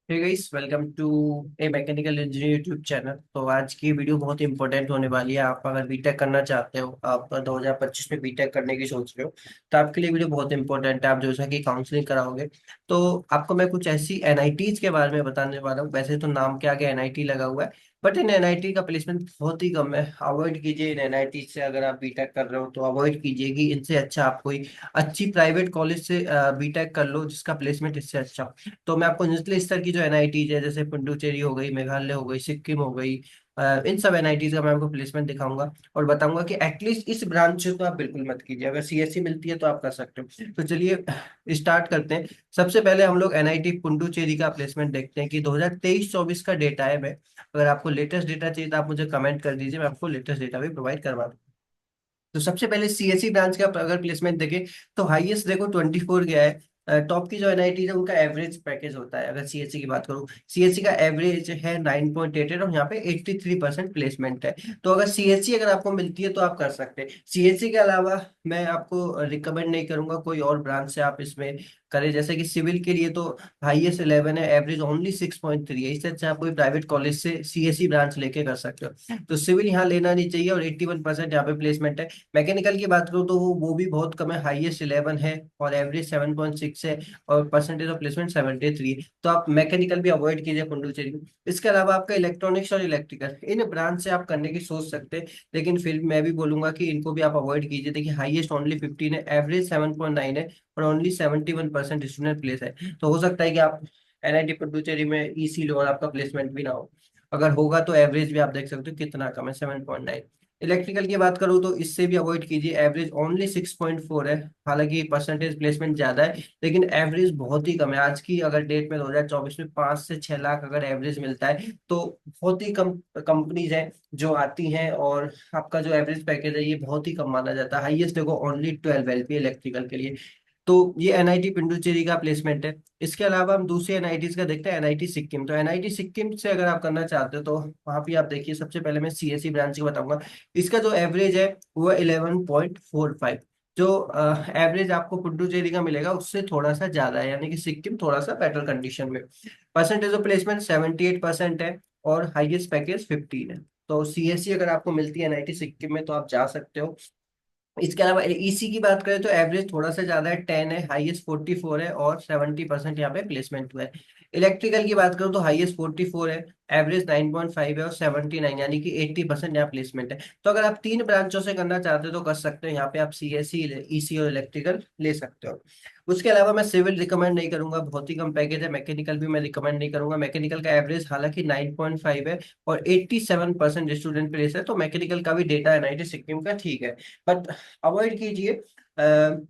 Hey guys, welcome to a mechanical engineer YouTube channel. तो आज की वीडियो बहुत इंपॉर्टेंट होने वाली है। आप अगर बीटेक करना चाहते हो, आप 2025 में बीटेक करने की सोच रहे हो, तो आपके लिए वीडियो बहुत इंपॉर्टेंट है। आप जैसा कि काउंसलिंग कराओगे, तो आपको मैं कुछ ऐसी एनआईटीज के बारे में बताने वाला हूँ। वैसे तो नाम के आगे एनआईटी लगा हुआ है, बट इन एनआईटी का प्लेसमेंट बहुत ही कम है। अवॉइड कीजिए इन एनआईटी से। अगर आप बीटेक कर रहे हो तो अवॉइड कीजिए कि इनसे अच्छा आप कोई अच्छी प्राइवेट कॉलेज से बीटेक कर लो जिसका प्लेसमेंट इससे अच्छा हो। तो मैं आपको निचले स्तर की जो एनआईटीज है, जैसे पुडुचेरी हो गई, मेघालय हो गई, सिक्किम हो गई, इन सब एनआईटीज का मैं आपको प्लेसमेंट दिखाऊंगा और बताऊंगा कि एटलीस्ट इस ब्रांच से तो आप बिल्कुल मत कीजिए। अगर सीएससी मिलती है तो आप कर सकते हो। तो चलिए स्टार्ट करते हैं। सबसे पहले हम लोग एनआईटी पुडुचेरी का प्लेसमेंट देखते हैं कि 2023-24 का डेटा है। मैं, अगर आपको लेटेस्ट डेटा चाहिए तो आप मुझे कमेंट कर दीजिए, मैं आपको लेटेस्ट डेटा भी प्रोवाइड करवा दूँ। तो सबसे पहले सीएससी ब्रांच का अगर प्लेसमेंट देखें, तो हाईएस्ट देखो 24 गया है। टॉप की जो एनआईटी है उनका एवरेज पैकेज होता है। अगर सीएससी की बात करूं, सीएससी का एवरेज है 9.88 और यहाँ पे 83% प्लेसमेंट है। तो अगर सीएससी अगर आपको मिलती है तो आप कर सकते हैं। सीएससी के अलावा मैं आपको रिकमेंड नहीं करूंगा कोई और ब्रांच से आप इसमें करें। जैसे कि सिविल के लिए तो हाईएस्ट 11 है, एवरेज ओनली 6.3 है। इससे अच्छा आप कोई प्राइवेट कॉलेज से सीएससी ब्रांच लेके कर सकते हो। तो सिविल यहाँ लेना नहीं चाहिए और 81% यहाँ पे प्लेसमेंट है। मैकेनिकल की बात करूँ तो वो भी बहुत कम है, हाईएस्ट 11 है और एवरेज 7.6 है और परसेंटेज ऑफ प्लेसमेंट 73 है। तो आप मैकेनिकल भी अवॉइड कीजिए पुडुचेरी में। इसके अलावा आपका इलेक्ट्रॉनिक्स और इलेक्ट्रिकल, इन ब्रांच से आप करने की सोच सकते हैं, लेकिन फिर मैं भी बोलूंगा कि इनको भी आप अवॉइड कीजिए। देखिए हाईएस्ट ओनली 15 है, एवरेज 7.9 है और ओनली 71% स्टूडेंट प्लेस है। तो हो सकता है कि आप एनआईटी पुडुचेरी में ईसी लो और आपका प्लेसमेंट भी ना हो। अगर होगा तो एवरेज भी आप देख सकते हो कितना कम है, 7.9। इलेक्ट्रिकल की बात करूँ तो इससे भी अवॉइड कीजिए, एवरेज ओनली 6.4 है। हालांकि परसेंटेज प्लेसमेंट ज्यादा है, लेकिन एवरेज बहुत ही कम है। आज की अगर डेट में 2024 में 5 से 6 लाख अगर एवरेज मिलता है तो बहुत ही कम कंपनीज हैं जो आती हैं, और आपका जो एवरेज पैकेज है ये बहुत ही कम माना जाता है। हाईएस्ट देखो ओनली 12 एलपी इलेक्ट्रिकल के लिए। तो ये एनआईटी पिंडुचेरी का प्लेसमेंट है। इसके अलावा हम दूसरी एनआईटीज का देखते हैं, एनआईटी सिक्किम। तो एनआईटी सिक्किम से अगर आप करना चाहते हो तो वहां भी आप देखिए। सबसे पहले मैं सीएससी ब्रांच की बताऊंगा। इसका जो एवरेज है वो 11.45। जो एवरेज आपको पुडुचेरी का मिलेगा उससे थोड़ा सा ज्यादा है, यानी कि सिक्किम थोड़ा सा बेटर कंडीशन में। परसेंटेज ऑफ प्लेसमेंट 78% है और हाईएस्ट पैकेज 15 है। तो सीएससी अगर आपको मिलती है एनआईटी सिक्किम में तो आप जा सकते हो। इसके अलावा ईसी की बात करें तो एवरेज थोड़ा सा ज्यादा है, 10 है, हाईएस्ट 44 है और 70% यहाँ पे प्लेसमेंट हुआ है। इलेक्ट्रिकल की बात करूँ तो हाईएस्ट 44 है, एवरेज 9.5 है और 79 यानी कि 80% यहाँ प्लेसमेंट है। तो अगर आप तीन ब्रांचों से करना चाहते हो तो कर सकते हो। यहाँ पे आप सीएससी, ईसी और इलेक्ट्रिकल ले सकते हो। उसके अलावा मैं सिविल रिकमेंड नहीं करूंगा, बहुत ही कम पैकेज है। मैकेनिकल भी मैं रिकमेंड नहीं करूंगा। मैकेनिकल का एवरेज हालांकि 9.5 है और 87% स्टूडेंट प्लेस है। तो मैकेनिकल का भी डेटा एनआईटी सिक्किम का ठीक है, बट अवॉइड कीजिए।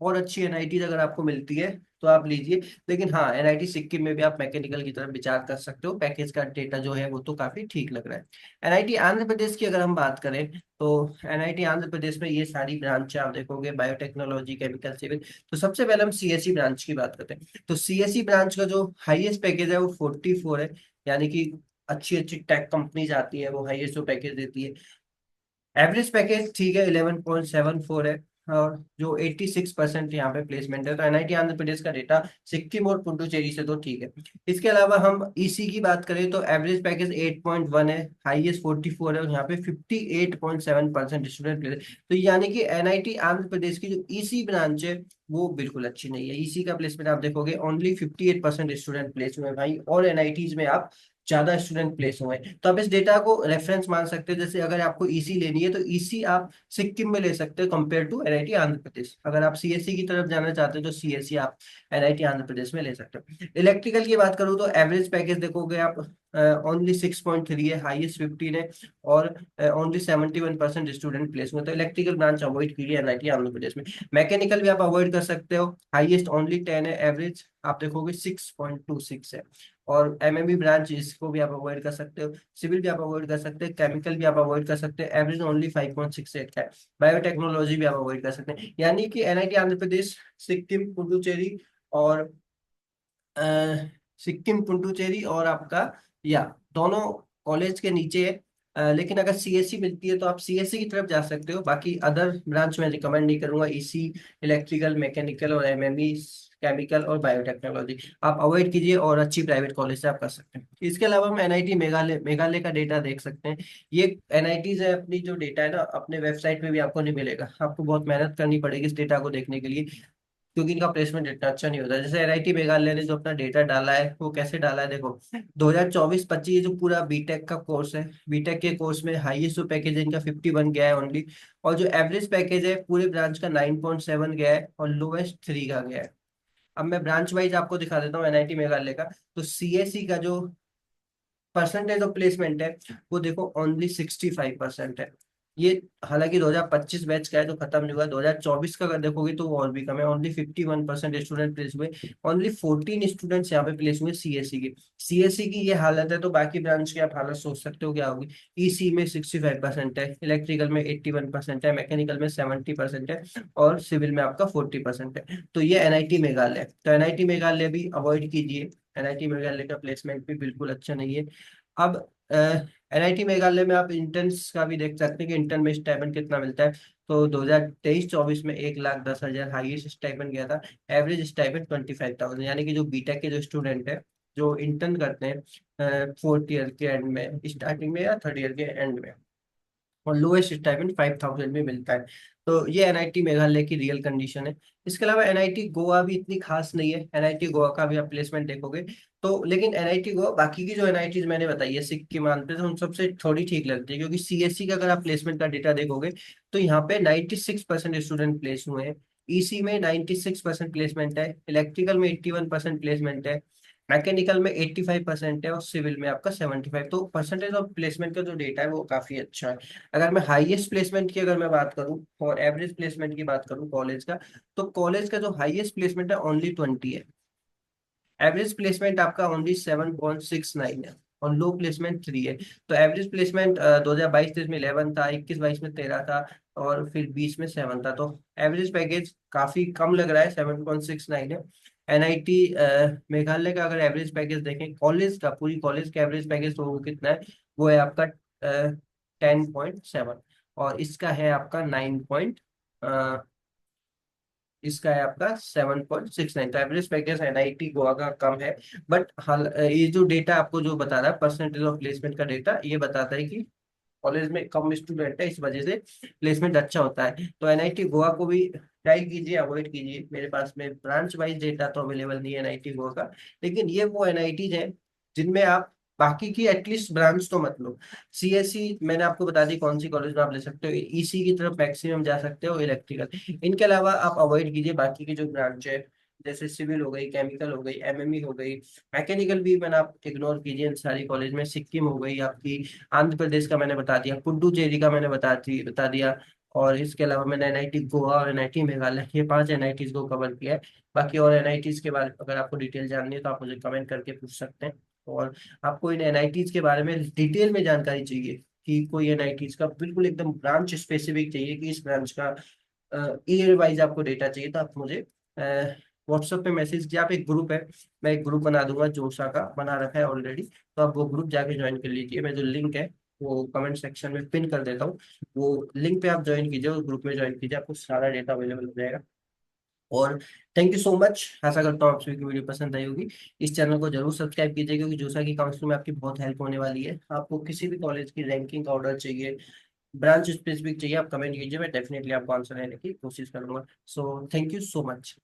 और अच्छी एनआईटी अगर आपको मिलती है तो आप लीजिए। लेकिन हाँ, एनआईटी सिक्किम में भी आप मैकेनिकल की तरफ विचार कर सकते हो। पैकेज का डेटा जो है वो तो काफी ठीक लग रहा है। एनआईटी आंध्र प्रदेश की अगर हम बात करें, तो एनआईटी आंध्र प्रदेश में ये सारी ब्रांच आप देखोगे, बायोटेक्नोलॉजी, केमिकल, सिविल। तो सबसे पहले हम सीएससी ब्रांच की बात करते हैं। तो सीएससी ब्रांच का जो हाईएस्ट पैकेज है वो 44 है, यानी कि अच्छी अच्छी टेक कंपनीज आती है वो हाईएस्ट जो पैकेज देती है। एवरेज पैकेज ठीक है, 11.74 है और जो 86% यहाँ पे प्लेसमेंट है। तो एनआईटी आंध्र प्रदेश का डेटा सिक्किम और पुडुचेरी से तो ठीक है। इसके अलावा हम ईसी की बात करें तो एवरेज पैकेज 8.1 है, हाईएस्ट 44 है और यहाँ पे 58.7% स्टूडेंट प्लेस। तो यानी कि एनआईटी आंध्र प्रदेश की जो ईसी ब्रांच है वो बिल्कुल अच्छी नहीं है। ईसी का प्लेसमेंट आप देखोगे ओनली 58% स्टूडेंट प्लेस हुए हैं भाई, और एनआईटीज में आप ज्यादा स्टूडेंट प्लेस हुए हैं। तो आप इस डेटा को रेफरेंस मान सकते हैं। जैसे अगर आपको ईसी लेनी है तो ईसी आप सिक्किम में ले सकते हैं compare to NIT Andhra Pradesh. अगर आप सीएससी की तरफ जाना चाहते हैं तो सीएससी आप एनआईटी आंध्र प्रदेश में ले सकते हो। इलेक्ट्रिकल की बात करूँ तो एवरेज पैकेज देखोगे आप ओनली 6.3 है, हाईएस्ट 15 है और ओनली 71% स्टूडेंट प्लेस हुए। तो इलेक्ट्रिकल ब्रांच अवॉइड कीजिए एनआईटी आंध्र प्रदेश में। मैकेनिकल भी आप अवॉइड कर सकते हो, हाईएस्ट ओनली 10 है, एवरेज आप देखोगे 6.26 है। और एमएमबी ब्रांच इसको भी आप अवॉइड कर सकते हो। सिविल भी आप अवॉइड कर सकते हैं, केमिकल भी आप अवॉइड कर सकते हैं, एवरेज ओनली 5.68 का है। बायोटेक्नोलॉजी भी आप अवॉइड कर सकते हैं। यानी कि एनआईटी आंध्र प्रदेश, सिक्किम, पुडुचेरी और अ, सिक्किम, पुडुचेरी और आपका या दोनों कॉलेज के नीचे है लेकिन अगर सीएससी मिलती है तो आप सीएससी की तरफ जा सकते हो। बाकी अदर ब्रांच में रिकमेंड नहीं करूंगा, ईसी, इलेक्ट्रिकल, मैकेनिकल और एमएमई, केमिकल और बायोटेक्नोलॉजी आप अवॉइड कीजिए, और अच्छी प्राइवेट कॉलेज से आप कर सकते हैं। इसके अलावा हम एनआईटी मेघालय मेघालय का डेटा देख सकते हैं। ये एनआईटीज है, अपनी जो डेटा है ना अपने वेबसाइट पे भी आपको नहीं मिलेगा, आपको बहुत मेहनत करनी पड़ेगी इस डेटा को देखने के लिए, क्योंकि इनका प्लेसमेंट इतना अच्छा नहीं होता। जैसे एनआईटी मेघालय ने जो अपना डेटा डाला है वो कैसे डाला है देखो, 2024-25 जो पूरा बीटेक का कोर्स है, बीटेक के कोर्स में हाईएस्ट जो पैकेज है इनका 51 गया है ओनली, और जो एवरेज पैकेज है पूरे ब्रांच का 9.7 गया है, और लोएस्ट 3 का गया है। अब मैं ब्रांच वाइज आपको दिखा देता हूँ एनआईटी मेघालय का। तो सीएससी का जो परसेंटेज ऑफ प्लेसमेंट है वो देखो ओनली 65% है। ये हालांकि 2025 बैच का है तो खत्म नहीं हुआ, 2024 का अगर देखोगे तो वो और भी कम है, ओनली 51% स्टूडेंट प्लेस हुए। ओनली 14 स्टूडेंट्स यहाँ पे प्लेस हुए सीएससी के। सीएससी की ये हालत है तो बाकी ब्रांच की आप हालत सोच सकते हो क्या होगी। ईसी में 65% है, इलेक्ट्रिकल में 81% है, मैकेनिकल में 70% है, और सिविल में आपका 40% है। तो ये एनआईटी मेघालय है। तो एनआईटी मेघालय भी अवॉइड कीजिए, एनआईटी मेघालय का प्लेसमेंट भी बिल्कुल अच्छा नहीं है। अब एनआईटी मेघालय में आप इंटर्न्स का भी देख सकते हैं कि इंटर्न में स्टाइपेंड कितना मिलता है। तो 2023-24 में 1,10,000 हाईएस्ट स्टाइपेंड गया था। एवरेज स्टाइपेंड 25,000, यानी कि जो बीटेक के जो स्टूडेंट है जो इंटर्न करते हैं फोर्थ ईयर के एंड में, स्टार्टिंग में या थर्ड ईयर के एंड में, और लोएस्ट स्टाइपेंड 5,000 में मिलता है। तो ये एनआईटी मेघालय की रियल कंडीशन है। इसके अलावा एनआईटी गोवा भी इतनी खास नहीं है, एनआईटी गोवा का भी आप प्लेसमेंट देखोगे तो, लेकिन एनआईटी गोवा बाकी की जो एनआईटीज मैंने बताई है सिक्किम, आंध्र प्रदेश, उन सबसे थोड़ी ठीक लगती है, क्योंकि सीएससी का अगर आप प्लेसमेंट का डेटा देखोगे तो यहाँ पे 96% स्टूडेंट प्लेस हुए हैं। ईसी में 96% प्लेसमेंट है, इलेक्ट्रिकल में 81% प्लेसमेंट है, मैकेनिकल में 85% है, और सिविल में आपका 75। तो परसेंटेज ऑफ प्लेसमेंट का जो डेटा है वो काफी अच्छा है। अगर मैं हाईएस्ट प्लेसमेंट की अगर मैं बात करूं और एवरेज प्लेसमेंट की बात करूं कॉलेज का, तो कॉलेज का जो हाईएस्ट प्लेसमेंट है ओनली 20 है। एवरेज प्लेसमेंट आपका ओनली 7.69 है, और लो प्लेसमेंट 3 है। तो एवरेज प्लेसमेंट 2022-23 में 11 था, 21-22 में 13 था, और फिर 20 में 7 था। तो एवरेज पैकेज काफी कम लग रहा है, 7.69 है। एनआईटी मेघालय का अगर एवरेज पैकेज देखें कॉलेज का, पूरी कॉलेज का एवरेज पैकेज तो वो कितना है, वो है आपका 10.7, और इसका है आपका 9, इसका है आपका 7.69। तो एवरेज पैकेज एनआईटी गोवा का कम है। बट हाल ये जो डेटा आपको जो बता रहा है परसेंटेज ऑफ प्लेसमेंट का डेटा, ये बताता है कि कॉलेज में कम स्टूडेंट है इस वजह से प्लेसमेंट अच्छा होता है। तो एनआईटी गोवा को भी ट्राई कीजिए, अवॉइड कीजिए। मेरे पास में ब्रांच वाइज डेटा तो अवेलेबल नहीं है एनआईटी गोवा का, लेकिन ये वो एनआईटीज हैं जिनमें आप बाकी की एटलीस्ट ब्रांच तो मत लो। सीएससी मैंने आपको बता दी कौन सी कॉलेज में आप ले सकते हो, ईसी की तरफ मैक्सिमम जा सकते हो, इलेक्ट्रिकल। इनके अलावा आप अवॉइड कीजिए बाकी की जो ब्रांच है, जैसे सिविल हो गई, केमिकल हो गई, एमएमई हो गई, मैकेनिकल भी मैंने आप इग्नोर कीजिए इन सारी कॉलेज में। सिक्किम हो गई आपकी, आंध्र प्रदेश का मैंने बता दिया, पुडुचेरी का मैंने बता दिया, और इसके अलावा मैंने एनआईटी गोवा और एनआईटी मेघालय, ये 5 एनआईटीज को कवर किया है। बाकी और एनआईटीज के बारे में अगर आपको डिटेल जाननी है तो आप मुझे कमेंट करके पूछ सकते हैं। और आपको इन एनआईटीज के बारे में डिटेल में जानकारी चाहिए, कि कोई एनआईटीज का बिल्कुल एकदम ब्रांच स्पेसिफिक चाहिए कि इस ब्रांच का ईयर वाइज आपको डेटा चाहिए, तो आप मुझे व्हाट्सएप पे मैसेज किया। आप एक ग्रुप है, मैं एक ग्रुप बना दूंगा, जोशा का बना रखा है ऑलरेडी, तो आप वो ग्रुप जाके ज्वाइन कर लीजिए। मैं जो लिंक है वो कमेंट सेक्शन में पिन कर देता हूँ, वो लिंक पे आप ज्वाइन कीजिए, उस ग्रुप में ज्वाइन कीजिए, आपको सारा डेटा अवेलेबल हो जाएगा। और थैंक यू सो मच, आशा करता हूँ आप सभी की वीडियो पसंद आई होगी। इस चैनल को जरूर सब्सक्राइब कीजिए, क्योंकि जोसा की काउंसलिंग में आपकी बहुत हेल्प होने वाली है। आपको किसी भी कॉलेज की रैंकिंग का ऑर्डर चाहिए, ब्रांच स्पेसिफिक चाहिए, आप कमेंट कीजिए, मैं डेफिनेटली आपको आंसर देने की कोशिश करूंगा। So thank you so much.